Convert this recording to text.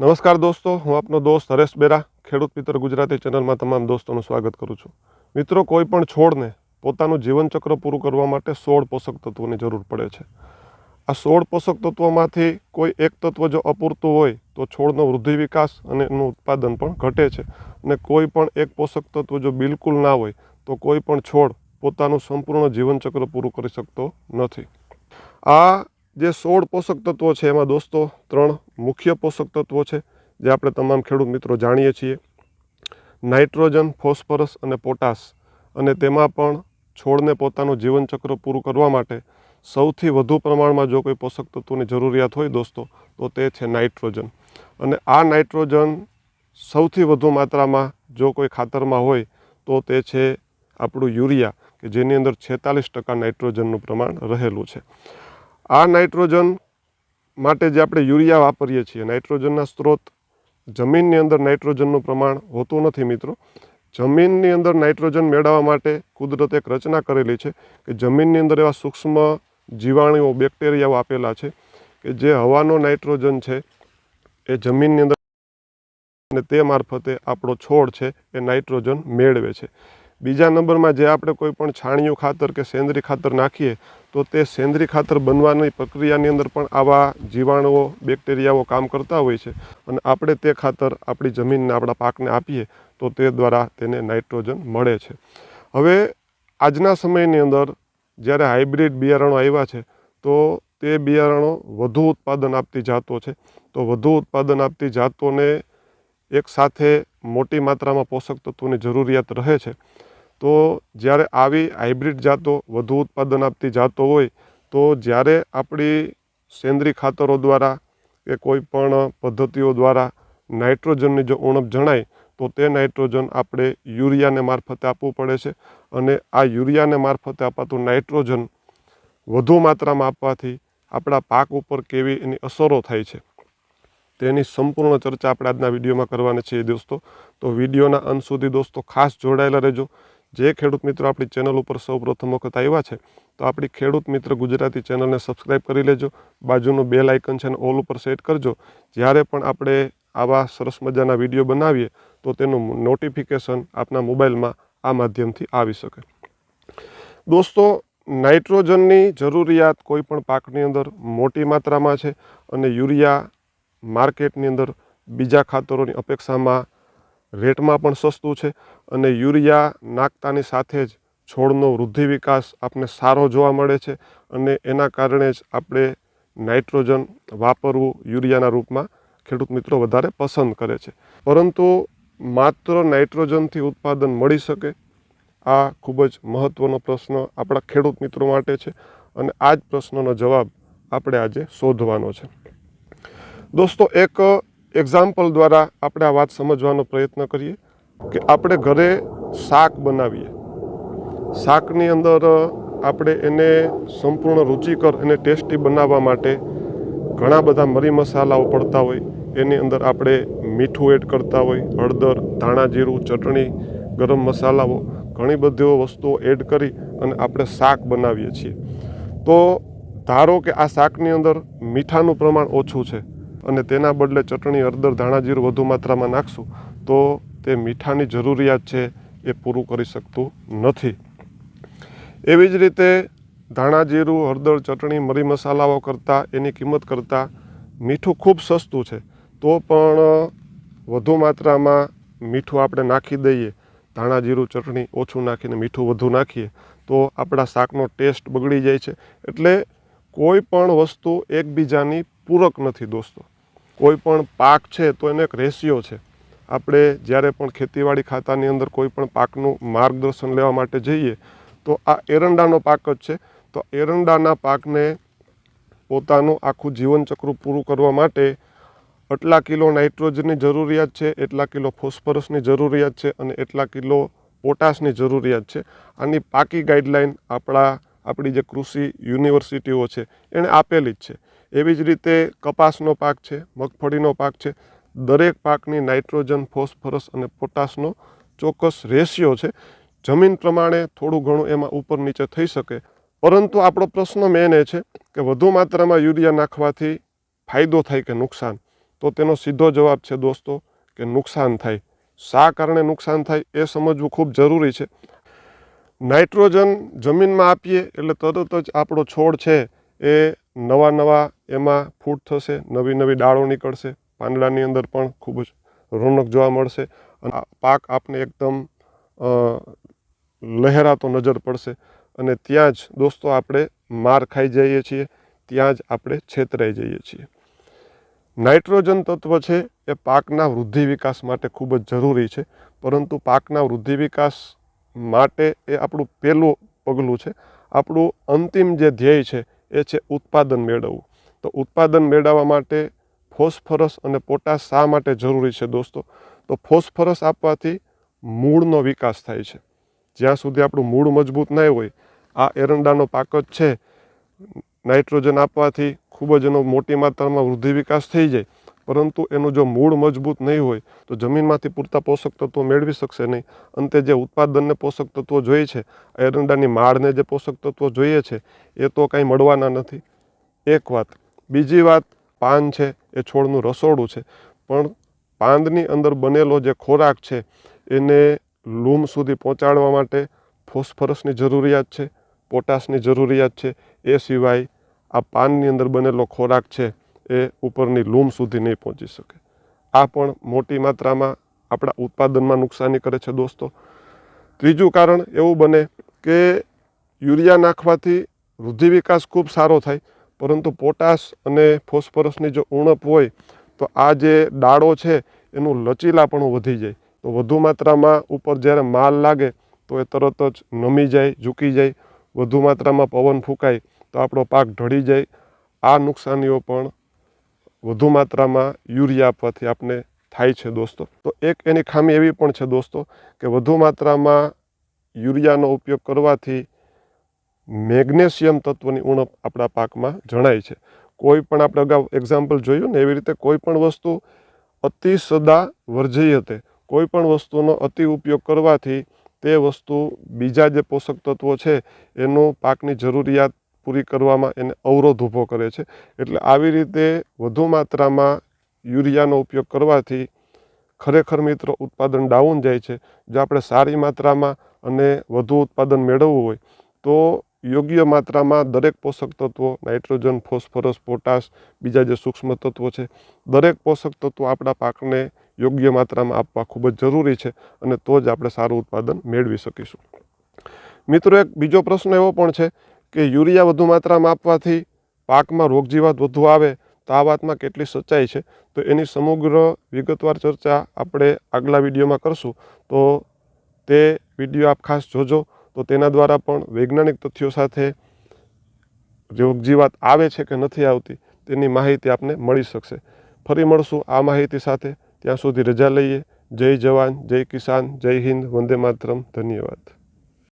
નમસ્કાર દોસ્તો, હું આપનો દોસ્ત હરેશ બેરા ખેડૂત મિત્ર ગુજરાતી ચેનલમાં તમામ દોસ્તોનું સ્વાગત કરું છું. મિત્રો, કોઈ પણ છોડને પોતાનું જીવનચક્ર પૂરું કરવા માટે 16 પોષક તત્વોની જરૂર પડે છે. આ 16 પોષક તત્વોમાંથી કોઈ એક તત્વ જો અપૂરતું હોય તો છોડનો વૃદ્ધિ વિકાસ અને એનું ઉત્પાદન પણ ઘટે છે. અને કોઈ પણ એક પોષક તત્વ જો બિલકુલ ના હોય તો કોઈ પણ છોડ પોતાનું સંપૂર્ણ જીવનચક્ર પૂરું કરી શકતો નથી. આ જે 16 પોષક તત્વો છે એમાં દોસ્તો 3 મુખ્ય પોષક તત્વો છે જે આપણે તમામ ખેડૂત મિત્રો જાણીએ છીએ: નાઇટ્રોજન, ફોસ્ફરસ અને પોટાશ. અને તેમાં પણ છોડને પોતાનું જીવનચક્ર પૂરું કરવા માટે સૌથી વધુ પ્રમાણમાં જો કોઈ પોષક તત્વોની જરૂરિયાત હોય દોસ્તો તો તે છે નાઇટ્રોજન. અને આ નાઇટ્રોજન સૌથી વધુ માત્રામાં જો કોઈ ખાતરમાં હોય તો તે છે આપણું યુરિયા, કે જેની અંદર 46% નાઇટ્રોજનનું પ્રમાણ રહેલું છે. આ નાઇટ્રોજન માટે જે આપણે યુરિયા વાપરીએ છીએ, નાઇટ્રોજનના સ્ત્રોત જમીનની અંદર નાઇટ્રોજનનું પ્રમાણ હોતું નથી મિત્રો. જમીનની અંદર નાઇટ્રોજન મેળવવા માટે કુદરતે એક રચના કરેલી છે કે જમીનની અંદર એવા સૂક્ષ્મ જીવાણુઓ, બેક્ટેરિયાઓ આપેલા છે કે જે હવાનો નાઇટ્રોજન છે એ જમીનની અંદર, અને તે મારફતે આપણો છોડ છે એ નાઇટ્રોજન મેળવે છે. બીજા નંબરમાં જે આપણે કોઈ પણ છાણિયું ખાતર કે સેન્દ્રીય ખાતર નાખીએ તો તે સેન્દ્રીય ખાતર બનવાની પ્રક્રિયાની અંદર પણ આવા જીવાણુઓ, બેક્ટેરિયાઓ કામ કરતા હોય છે. અને આપણે તે ખાતર આપણી જમીનને, આપણા પાકને આપીએ તો તે દ્વારા તેને નાઇટ્રોજન મળે છે. હવે આજના સમયની અંદર જ્યારે હાઇબ્રિડ બિયારણો આવ્યા છે તો તે બિયારણો વધુ ઉત્પાદન આપતી જાતો છે. તો વધુ ઉત્પાદન આપતી જાતોને એકસાથે મોટી માત્રામાં પોષક તત્વોની જરૂરિયાત રહે છે. તો જ્યારે આવી હાઇબ્રિડ જાતો, વધુ ઉત્પાદન આપતી જાતો હોય તો જ્યારે આપણી સેન્દ્રીય ખાતરો દ્વારા કે કોઈ પણ પદ્ધતિઓ દ્વારા નાઇટ્રોજનની જો ઉણપ જણાય તો તે નાઇટ્રોજન આપણે યુરિયાને મારફતે આપવું પડે છે. અને આ યુરિયાને મારફતે અપાતું નાઇટ્રોજન વધુ માત્રામાં આપવાથી આપણા પાક ઉપર કેવી એની અસરો થાય છે તેની સંપૂર્ણ ચર્ચા આપણે આજના વિડીયોમાં કરવાની છીએ દોસ્તો. તો વિડીયોના અંત સુધી દોસ્તો ખાસ જોડાયેલા રહેજો. જે ખેડૂત મિત્રો આપણી ચેનલ ઉપર સૌપ્રથમ વખત આવ્યા છે તો આપણી ખેડૂત મિત્ર ગુજરાતી ચેનલને સબસ્ક્રાઈબ કરી લેજો. બાજુનું બેલ આઇકન છે ને ઓલ ઉપર સેટ કરજો. જ્યારે પણ આપણે આવા સરસ મજાના વિડીયો બનાવીએ તો તેનું નોટિફિકેશન આપના મોબાઈલમાં આ માધ્યમથી આવી શકે. દોસ્તો, નાઇટ્રોજનની જરૂરિયાત કોઈ પણ પાકની અંદર મોટી માત્રામાં છે. અને યુરિયા માર્કેટની અંદર બીજા ખાતરોની અપેક્ષામાં રેટમાં પણ સસ્તું છે. અને યુરિયા નાખતાની સાથે જ છોડનો વૃદ્ધિ વિકાસ આપને સારો જોવા મળે છે. અને એના કારણે જ આપણે નાઇટ્રોજન વાપરવું યુરિયાના રૂપમાં ખેડૂત મિત્રો વધારે પસંદ કરે છે. પરંતુ માત્ર નાઇટ્રોજનથી ઉત્પાદન મળી શકે? આ ખૂબ જ મહત્ત્વનો પ્રશ્ન આપણા ખેડૂત મિત્રો માટે છે. અને આ જ પ્રશ્નનો જવાબ આપણે આજે શોધવાનો છે. દોસ્તો, એક એક્ઝામ્પલ દ્વારા આપણે આ વાત સમજવાનો પ્રયત્ન કરીએ કે આપણે ઘરે શાક બનાવીએ. શાકની અંદર આપણે એને સંપૂર્ણ રુચિકર અને ટેસ્ટી બનાવવા માટે ઘણા બધા મરી મસાલાઓ પડતા હોય. એની અંદર આપણે મીઠું એડ કરતા હોય, હળદર, ધાણા જીરું, ચટણી, ગરમ મસાલાઓ, ઘણી બધી વસ્તુઓ એડ કરી અને આપણે શાક બનાવીએ છીએ. તો ધારો કે આ શાકની અંદર મીઠાનું પ્રમાણ ઓછું છે અને તેના બદલે ચટણી, હળદર, ધાણા જીરું વધુ માત્રામાં નાખશું તો તે મીઠાની જરૂરિયાત છે એ પૂરું કરી શકતું નથી. એવી જ રીતે ધાણા જીરું, હળદર, ચટણી, મરી મસાલાઓ કરતાં, એની કિંમત કરતાં મીઠું ખૂબ સસ્તું છે. તો પણ વધુ માત્રામાં મીઠું આપણે નાખી દઈએ, ધાણા જીરું, ચટણી ઓછું નાખીને મીઠું વધુ નાખીએ તો આપણા શાકનો ટેસ્ટ બગડી જાય છે. એટલે કોઈ પણ વસ્તુ એકબીજાની પૂરક નથી દોસ્તો. કોઈ પણ પાક છે તો એનો એક રેશિયો છે. આપણે જ્યારે પણ ખેતીવાડી ખાતાની અંદર કોઈ પણ પાકનું માર્ગદર્શન લેવા માટે જઈએ તો આ એરંડાનો પાક જ છે. તો એરંડાના પાકને પોતાનું આખું જીવનચક્ર પૂરું કરવા માટે આટલા કિલો નાઇટ્રોજનની જરૂરિયાત છે, એટલા કિલો ફોસ્ફરસની જરૂરિયાત છે અને એટલા કિલો પોટાશની જરૂરિયાત છે. આની પાકી ગાઈડલાઈન આપણી જે કૃષિ યુનિવર્સિટીઓ છે એણે આપેલી જ છે. એવી જ રીતે કપાસનો પાક છે, મગફળીનો પાક છે. દરેક પાકની નાઇટ્રોજન, ફોસ્ફરસ અને પોટાશનો ચોક્કસ રેશિયો છે. જમીન પ્રમાણે થોડું ઘણું એમાં ઉપર નીચે થઈ શકે. પરંતુ આપણો પ્રશ્ન મેન એ છે કે વધુ માત્રામાં યુરિયા નાખવાથી ફાયદો થાય કે નુકસાન? તો તેનો સીધો જવાબ છે દોસ્તો કે નુકસાન થાય. શા કારણે નુકસાન થાય એ સમજવું ખૂબ જરૂરી છે. નાઇટ્રોજન જમીનમાં આપીએ એટલે તરત જ આપણો છોડ છે એ નવા એમાં ફૂટ થશે, નવી ડાળો નીકળશે, પાંદડાની અંદર પણ ખૂબ જ રોનક જોવા મળશે અને પાક આપને એકદમ લહેરાતો નજર પડશે અને ત્યાં જ દોસ્તો આપણે માર ખાઈ જઈએ છીએ, ત્યાં જ આપણે છેતરાઈ જઈએ છીએ. નાઇટ્રોજન તત્વ છે એ પાકના વૃદ્ધિ વિકાસ માટે ખૂબ જ જરૂરી છે, પરંતુ પાકના વૃદ્ધિ વિકાસ માટે એ આપણું પહેલું પગલું છે. આપણું અંતિમ જે ધ્યેય છે એ છે ઉત્પાદન મેળવવું. તો ઉત્પાદન મેળવવા માટે ફોસ્ફરસ અને પોટાશ શા માટે જરૂરી છે દોસ્તો? તો ફોસ્ફરસ આપવાથી મૂળનો વિકાસ થાય છે. જ્યાં સુધી આપણું મૂળ મજબૂત નહીં હોય, આ એરંડાનો પાક જ છે, નાઇટ્રોજન આપવાથી ખૂબ જ એનો મોટી માત્રામાં વૃદ્ધિ વિકાસ થઈ જાય, પરંતુ એનું જો મૂળ મજબૂત નહીં હોય તો જમીનમાંથી પૂરતા પોષક તત્વો મેળવી શકશે નહીં. અંતે જે ઉત્પાદનને પોષક તત્વો જોઈએ છે, એરંડાની માળને જે પોષક તત્વો જોઈએ છે એ તો કાંઈ મળવાના નથી. એક વાત. બીજી વાત, પાન છે એ છોડનું રસોડું છે, પણ પાંદની અંદર બનેલો જે ખોરાક છે એને લૂમ સુધી પહોંચાડવા માટે ફોસ્ફરસની જરૂરિયાત છે, પોટાશની જરૂરિયાત છે. એ સિવાય આ પાનની અંદર બનેલો ખોરાક છે એ ઉપરની લૂમ સુધી નહીં પહોંચી શકે. આ પણ મોટી માત્રામાં આપણા ઉત્પાદનમાં નુકસાની કરે છે દોસ્તો. ત્રીજું કારણ એવું બને કે યુરિયા નાખવાથી વૃદ્ધિ વિકાસ ખૂબ સારો થાય, પરંતુ પોટાશ અને ફોસ્ફરસની જો ઉણપ હોય તો આ જે ડાળો છે એનું લચીલાપણું વધી જાય. તો વધુ માત્રામાં ઉપર જ્યારે માલ લાગે તો એ તરત જ નમી જાય, ઝૂકી જાય. વધુ માત્રામાં પવન ફૂંકાય તો આપણો પાક ઢળી જાય. આ નુકસાનીઓ પણ વધુ માત્રામાં યુરિયા આપવાથી આપણે થાય છે દોસ્તો. તો એક એની ખામી એવી પણ છે દોસ્તો કે વધુ માત્રામાં યુરિયાનો ઉપયોગ કરવાથી મેગ્નેશિયમ તત્વની ઉણપ આપણા પાકમાં જણાય છે. કોઈ પણ આપણે અગાઉ એક્ઝામ્પલ જોયું ને એવી રીતે કોઈ પણ વસ્તુ અતિ સદા વર્જયતે. કોઈ પણ વસ્તુનો અતિ ઉપયોગ કરવાથી તે વસ્તુ બીજા જે પોષક તત્વો છે એનું પાકની જરૂરિયાત પૂરી કરવામાં એને અવરોધ ઊભો કરે છે. એટલે આવી રીતે વધુ માત્રામાં યુરિયાનો ઉપયોગ કરવાથી ખરેખર મિત્રો ઉત્પાદન ડાઉન જાય છે. જો આપણે સારી માત્રામાં અને વધુ ઉત્પાદન મેળવવું હોય તો યોગ્ય માત્રામાં દરેક પોષક તત્વો, નાઇટ્રોજન, ફોસ્ફરસ, પોટાશ, બીજા જે સૂક્ષ્મ તત્વો છે, દરેક પોષક તત્વો આપણા પાકને યોગ્ય માત્રામાં આપવા ખૂબ જ જરૂરી છે અને તો જ આપણે સારું ઉત્પાદન મેળવી શકીશું. મિત્રો, એક બીજો પ્રશ્ન એવો પણ છે કે યુરિયા વધુ માત્રામાં આપવાથી પાકમાં રોગજીવાત વધુ આવે, તો આ વાતમાં કેટલી સચ્ચાઈ છે? તો એની સમગ્ર વિગતવાર ચર્ચા આપણે આગલા વિડીયોમાં કરશું. તો તે વિડીયો આપ ખાસ જોજો. તો તેના દ્વારા પણ વૈજ્ઞાનિક તથ્યો સાથે રોગજીવાત આવે છે કે નથી આવતી તેની માહિતી આપને મળી શકશે. ફરી મળશું આ માહિતી સાથે. ત્યાં સુધી રજા લઈએ. જય જવાન, જય કિસાન, જય હિન્દ, વંદે માતરમ. ધન્યવાદ.